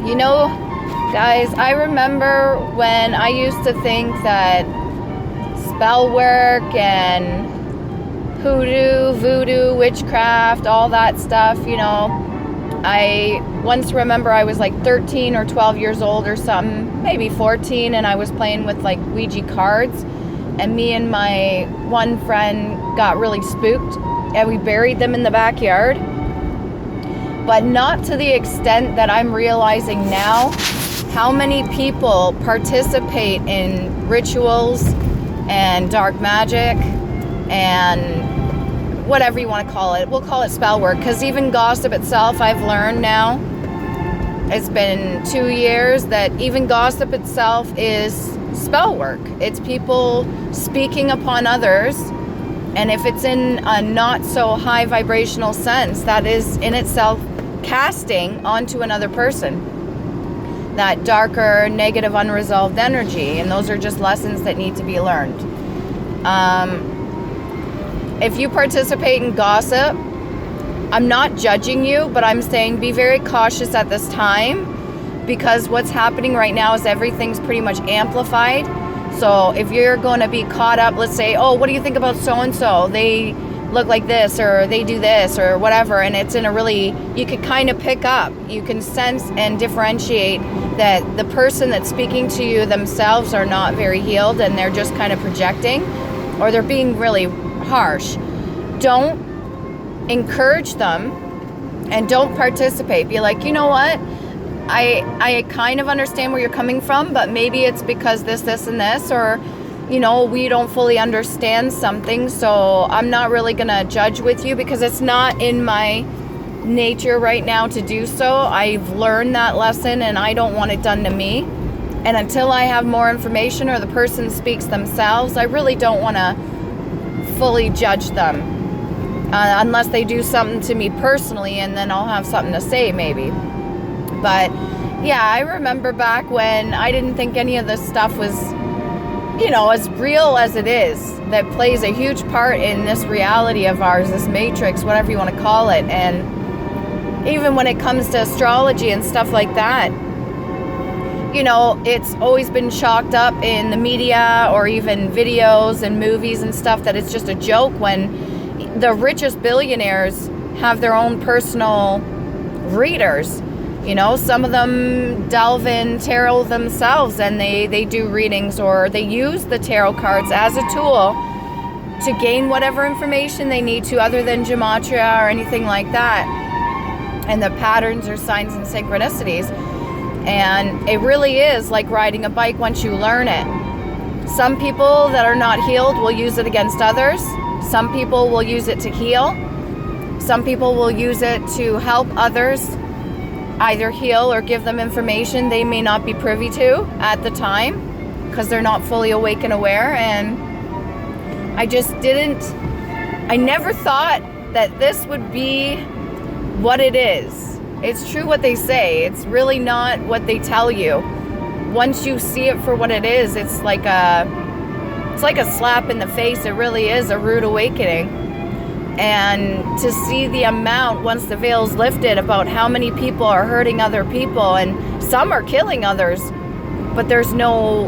You know, guys, I remember when I used to think that spell work and hoodoo, voodoo, witchcraft, all that stuff, you know, I once remember I was like 13 or 12 years old or something, maybe 14, and I was playing with like Ouija cards, and me and my one friend got really spooked, and we buried them in the backyard. But not to the extent that I'm realizing now how many people participate in rituals and dark magic and whatever you want to call it. We'll call it spell work, because even gossip itself, I've learned now, it's been 2 years, that even gossip itself is spell work. It's people speaking upon others, and if it's in a not so high vibrational sense, that is in itself casting onto another person that darker, negative, unresolved energy, and those are just lessons that need to be learned. If you participate in gossip, I'm not judging you, but I'm saying be very cautious at this time, because what's happening right now is everything's pretty much amplified. So if you're going to be caught up, let's say, oh, what do you think about so-and-so? They look like this, or they do this, or whatever, and it's in a really, you can kind of pick up, you can sense and differentiate that the person that's speaking to you themselves are not very healed, and they're just kind of projecting, or they're being really harsh. Don't encourage them, and don't participate. Be like, you know what, I kind of understand where you're coming from, but maybe it's because this, and this, or you know, we don't fully understand something, so I'm not really gonna judge with you, because it's not in my nature right now to do so. I've learned that lesson, and I don't want it done to me. And until I have more information, or the person speaks themselves, I really don't want to fully judge them, unless they do something to me personally, and then I'll have something to say maybe. But yeah, I remember back when I didn't think any of this stuff was, you know, as real as it is, that plays a huge part in this reality of ours, this matrix, whatever you want to call it. And even when it comes to astrology and stuff like that, you know, it's always been chalked up in the media or even videos and movies and stuff that it's just a joke, when the richest billionaires have their own personal readers. You know, some of them delve in tarot themselves, and they do readings, or they use the tarot cards as a tool to gain whatever information they need to, other than gematria or anything like that, and the patterns or signs and synchronicities. And it really is like riding a bike once you learn it. Some people that are not healed will use it against others. Some people will use it to heal. Some people will use it to help others either heal or give them information they may not be privy to at the time, because they're not fully awake and aware. And I never thought that this would be what it is. It's true what they say. It's really not what they tell you. Once you see it for what it is, it's like a slap in the face. It really is a rude awakening. And to see the amount, once the veil's lifted, about how many people are hurting other people, and some are killing others, but there's no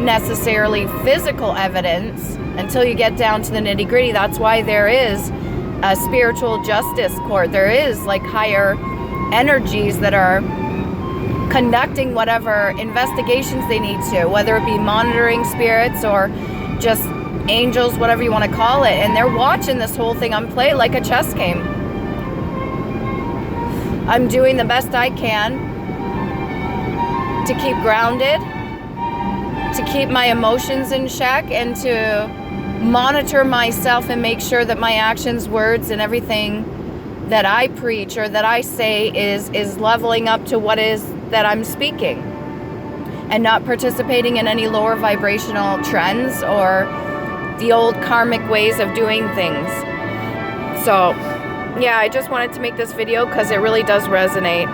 necessarily physical evidence until you get down to the nitty-gritty. That's why there is a spiritual justice court. There is like higher energies that are conducting whatever investigations they need to, whether it be monitoring spirits or just angels, whatever you want to call it, and they're watching this whole thing unplay like a chess game. I'm doing the best I can to keep grounded, to keep my emotions in check, and to monitor myself and make sure that my actions, words, and everything that I preach or that I say is leveling up to what is that I'm speaking, and not participating in any lower vibrational trends or the old karmic ways of doing things. So yeah, I just wanted to make this video because it really does resonate.